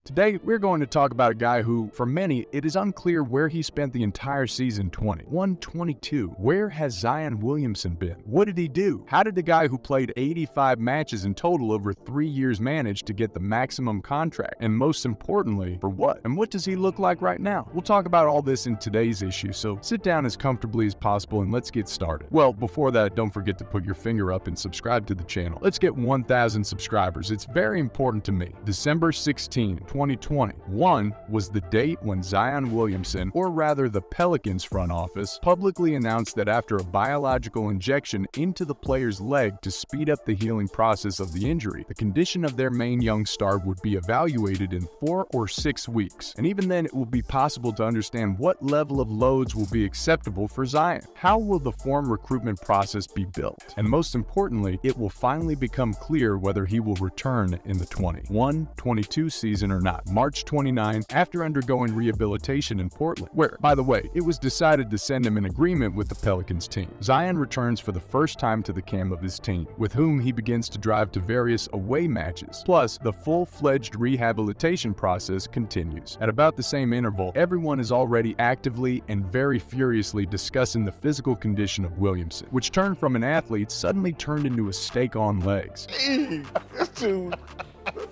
Today, we're going to talk about a guy who, for many, it is unclear where he spent the entire season 21-22. Where has Zion Williamson been? What did he do? How did the guy who played 85 matches in total over 3 years manage to get the maximum contract? And most importantly, for what? And what does he look like right now? We'll talk about all this in today's issue, so sit down as comfortably as possible and let's get started. Well, before that, don't forget to put your finger up and subscribe to the channel. Let's get 1,000 subscribers. It's very important to me. December 16, 2021 was the date when Zion Williamson, or rather the Pelicans front office, publicly announced that after a biological injection into the player's leg to speed up the healing process of the injury, the condition of their main young star would be evaluated in 4 or 6 weeks. And even then, it will be possible to understand what level of loads will be acceptable for Zion. How will the form recruitment process be built? And most importantly, it will finally become clear whether he will return in the 21-22 season or not. March 29, after undergoing rehabilitation in Portland, where, by the way, it was decided to send him an agreement with the Pelicans team. Zion returns for the first time to the camp of his team, with whom he begins to drive to various away matches. Plus, the full-fledged rehabilitation process continues. At about the same interval, everyone is already actively and very furiously discussing the physical condition of Williamson, which turned from an athlete suddenly turned into a steak on legs. That's too...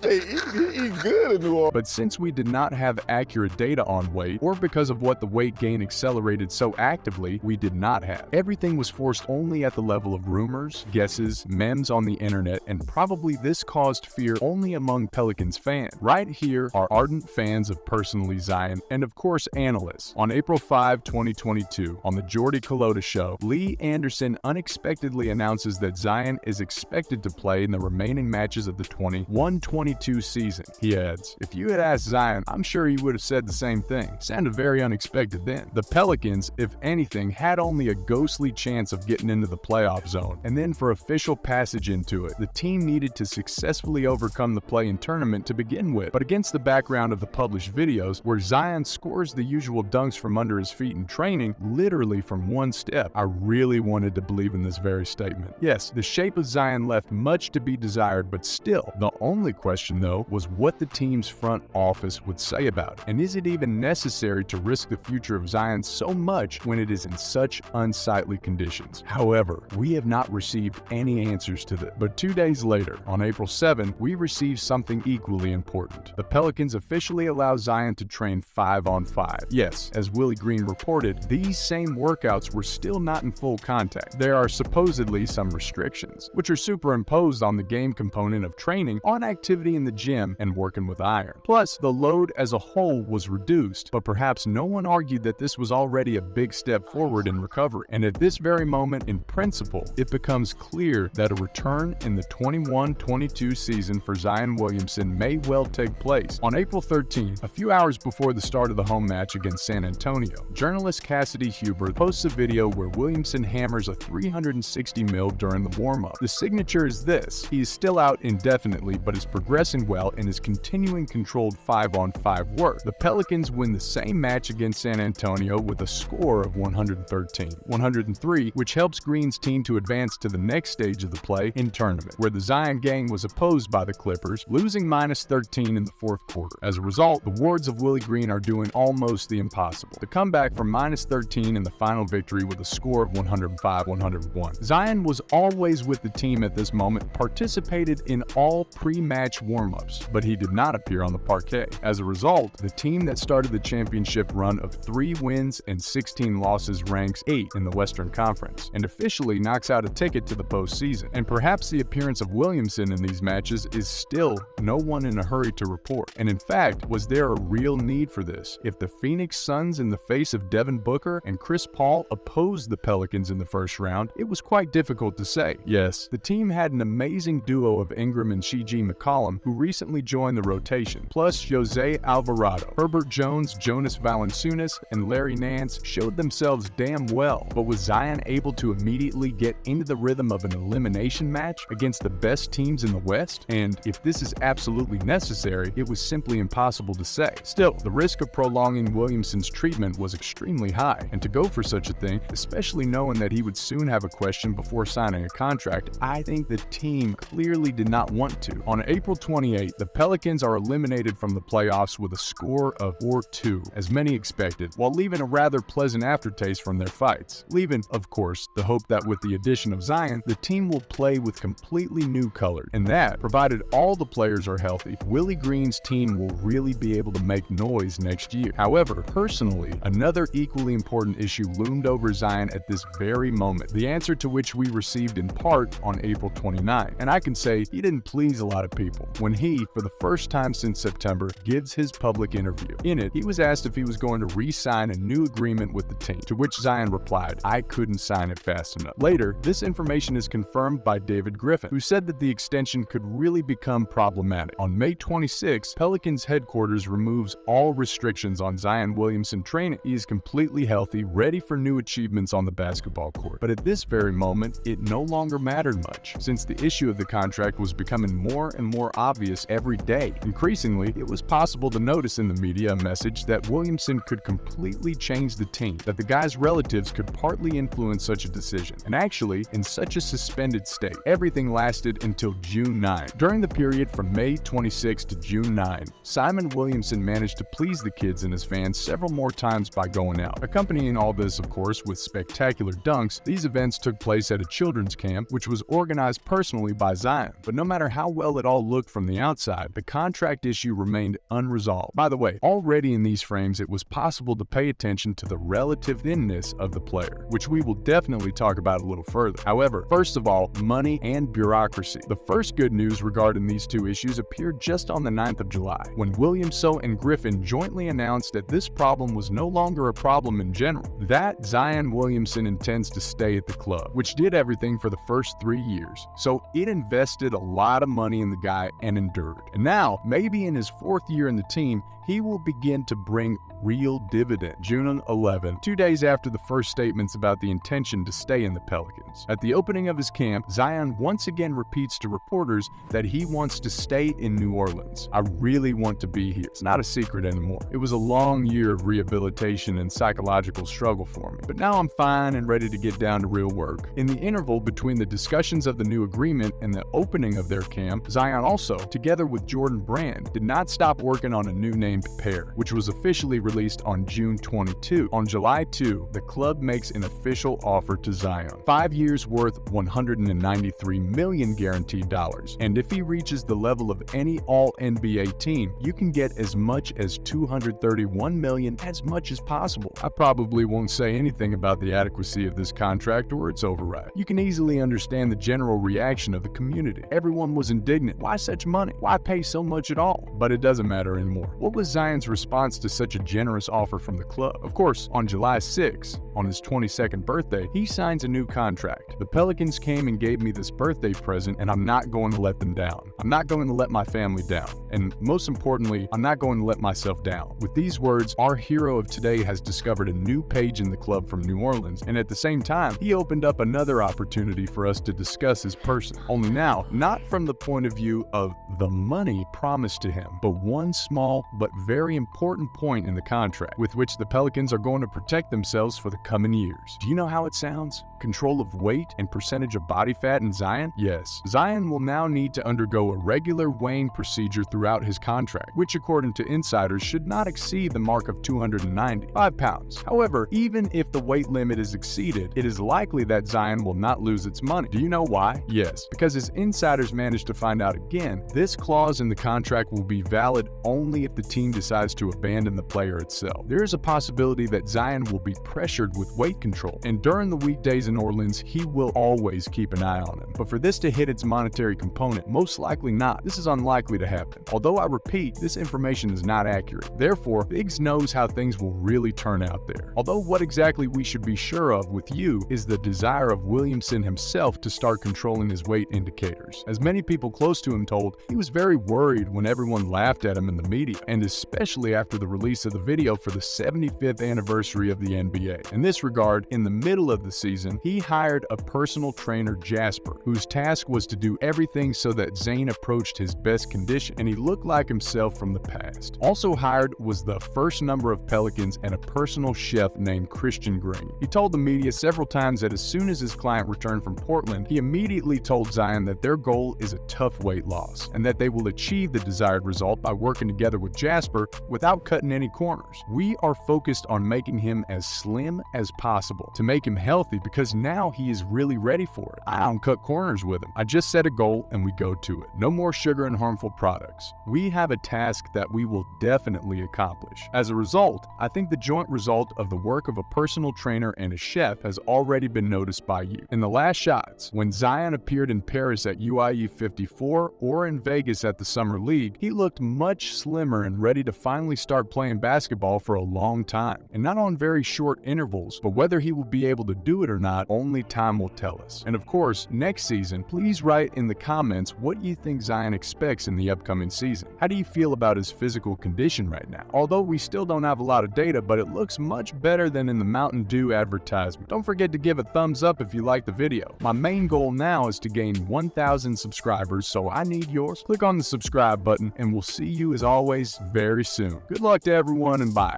He's good in New Orleans. But since we did not have accurate data on weight, or because of what the weight gain accelerated so actively, we did not have. Everything was forced only at the level of rumors, guesses, memes on the internet, and probably this caused fear only among Pelicans fans. Right here are ardent fans of personally Zion, and of course analysts. On April 5, 2022, on the Jordy Culotta show, Lee Anderson unexpectedly announces that Zion is expected to play in the remaining matches of the 21-22 season. He adds, "If you had asked Zion, I'm sure he would have said the same thing." Sounded very unexpected then. The Pelicans, if anything, had only a ghostly chance of getting into the playoff zone, and then for official passage into it, the team needed to successfully overcome the play-in tournament to begin with. But against the background of the published videos, where Zion scores the usual dunks from under his feet in training, literally from one step, I really wanted to believe in this very statement. Yes, the shape of Zion left much to be desired, but still, the only question, though, was what the team's front office would say about it. And is it even necessary to risk the future of Zion so much when it is in such unsightly conditions? However, we have not received any answers to this. But 2 days later, on April 7, we received something equally important. The Pelicans officially allow Zion to train 5-on-5. Yes, as Willie Green reported, these same workouts were still not in full contact. There are supposedly some restrictions, which are superimposed on the game component of training on activity in the gym and working with iron. Plus, the load as a whole was reduced, but perhaps no one argued that this was already a big step forward in recovery. And at this very moment, in principle, it becomes clear that a return in the 21-22 season for Zion Williamson may well take place. On April 13, a few hours before the start of the home match against San Antonio, journalist Cassidy Hubert posts a video where Williamson hammers a 360 mil during the warm-up. The signature is this: he is still out indefinitely, but is progressing well and is continuing controlled 5-on-5 work. The Pelicans win the same match against San Antonio with a score of 113-103, which helps Green's team to advance to the next stage of the play-in tournament, where the Zion gang was opposed by the Clippers, losing -13 in the fourth quarter. As a result, the Wards of Willie Green are doing almost the impossible: to come back from -13 in the final victory with a score of 105-101. Zion was always with the team at this moment, participated in all pre-match warm-ups, but he did not appear on the parquet. As a result, the team that started the championship run of 3 wins and 16 losses ranks 8 in the Western Conference, and officially knocks out a ticket to the postseason. And perhaps the appearance of Williamson in these matches is still no one in a hurry to report. And in fact, was there a real need for this? If the Phoenix Suns, in the face of Devin Booker and Chris Paul, opposed the Pelicans in the first round, it was quite difficult to say. Yes, the team had an amazing duo of Ingram and Shiji McCollum, who recently joined the rotation, plus Jose Alvarado. Herbert Jones, Jonas Valanciunas, and Larry Nance showed themselves damn well, but was Zion able to immediately get into the rhythm of an elimination match against the best teams in the West? And if this is absolutely necessary, it was simply impossible to say. Still, the risk of prolonging Williamson's treatment was extremely high, and to go for such a thing, especially knowing that he would soon have a question before signing a contract, I think the team clearly did not want to. On April 28, the Pelicans are eliminated from the playoffs with a score of 4-2, as many expected, while leaving a rather pleasant aftertaste from their fights. Leaving, of course, the hope that with the addition of Zion, the team will play with completely new colors, and that, provided all the players are healthy, Willie Green's team will really be able to make noise next year. However, personally, another equally important issue loomed over Zion at this very moment, the answer to which we received in part on April 29. And I can say he didn't please a lot of people when he, for the first time since September, gives his public interview. In it, he was asked if he was going to re-sign a new agreement with the team, to which Zion replied, "I couldn't sign it fast enough." Later, this information is confirmed by David Griffin, who said that the extension could really become problematic. On May 26, Pelicans headquarters removes all restrictions on Zion Williamson training. He is completely healthy, ready for new achievements on the basketball court. But at this very moment, it no longer mattered much, since the issue of the contract was becoming more and more obvious every day. Increasingly, it was possible to notice in the media a message that Williamson could completely change the team, that the guy's relatives could partly influence such a decision, and actually, in such a suspended state. Everything lasted until June 9. During the period from May 26 to June 9, Simon Williamson managed to please the kids and his fans several more times by going out. Accompanying all this, of course, with spectacular dunks, these events took place at a children's camp, which was organized personally by Zion. But no matter how well it all looked from the outside, the contract issue remained unresolved. By the way, already in these frames, it was possible to pay attention to the relative thinness of the player, which we will definitely talk about a little further. However, first of all, money and bureaucracy. The first good news regarding these two issues appeared just on the 9th of July, when Williamson and Griffin jointly announced that this problem was no longer a problem in general, that Zion Williamson intends to stay at the club, which did everything for the first 3 years. So it invested a lot of money in the guy and endured. And now, maybe in his 4th year in the team, he will begin to bring real dividend. June 11, 2 days after the first statements about the intention to stay in the Pelicans. At the opening of his camp, Zion once again repeats to reporters that he wants to stay in New Orleans. "I really want to be here. It's not a secret anymore. It was a long year of rehabilitation and psychological struggle for me, but now I'm fine and ready to get down to real work." In the interval between the discussions of the new agreement and the opening of their camp, Zion also, together with Jordan Brand, did not stop working on a new named pair, which was officially released on June 22. On July 2, the club makes an official offer to Zion. 5 years worth $193 million guaranteed dollars. And if he reaches the level of any All-NBA team, you can get as much as $231 million, as much as possible. I probably won't say anything about the adequacy of this contract or its override. You can easily understand the general reaction of the community. Everyone was indignant. Why such money? Why pay so much at all? But it doesn't matter anymore. What was Zion's response to such a generous offer from the club? Of course, on July 6, on his 22nd birthday, he signs a new contract. "The Pelicans came and gave me this birthday present, and I'm not going to let them down. I'm not going to let my family down. And most importantly, I'm not going to let myself down." With these words, our hero of today has discovered a new page in the club from New Orleans, and at the same time, he opened up another opportunity for us to discuss his person. Only now, not from the point of view of the money promised to him, but one small but very important point in the contract, with which the Pelicans are going to protect themselves for the coming years. Do you know how it sounds? Control of weight and percentage of body fat in Zion? Yes. Zion will now need to undergo a regular weighing procedure throughout his contract, which according to insiders should not exceed the mark of 295 pounds. However, even if the weight limit is exceeded, it is likely that Zion will not lose its money. Do you know why? Yes, because as insiders managed to find out again, this clause in the contract will be valid only if the team decides to abandon the player itself. There is a possibility that Zion will be pressured with weight control, and during the weekdays in Orleans, he will always keep an eye on him. But for this to hit its monetary component, most likely not. This is unlikely to happen. Although I repeat, this information is not accurate. Therefore, Biggs knows how things will really turn out there. Although what exactly we should be sure of with you is the desire of Williamson himself to start controlling his weight indicators. As many people close to him told, he was very worried when everyone laughed at him in the media, and as especially after the release of the video for the 75th anniversary of the NBA. In this regard, in the middle of the season, he hired a personal trainer, Jasper, whose task was to do everything so that Zane approached his best condition and he looked like himself from the past. Also hired was the first number of Pelicans and a personal chef named Christian Green. He told the media several times that as soon as his client returned from Portland, he immediately told Zion that their goal is a tough weight loss and that they will achieve the desired result by working together with Jasper without cutting any corners. We are focused on making him as slim as possible to make him healthy because now he is really ready for it. I don't cut corners with him. I just set a goal and we go to it. No more sugar and harmful products. We have a task that we will definitely accomplish. As a result, I think the joint result of the work of a personal trainer and a chef has already been noticed by you. In the last shots, when Zion appeared in Paris at UIE 54 or in Vegas at the Summer League, he looked much slimmer and ready to finally start playing basketball for a long time. And not on very short intervals, but whether he will be able to do it or not, only time will tell us. And of course, next season, please write in the comments what you think Zion expects in the upcoming season. How do you feel about his physical condition right now? Although we still don't have a lot of data, but it looks much better than in the Mountain Dew advertisement. Don't forget to give a thumbs up if you like the video. My main goal now is to gain 1,000 subscribers, so I need yours. Click on the subscribe button and we'll see you as always very soon. Good luck to everyone and bye.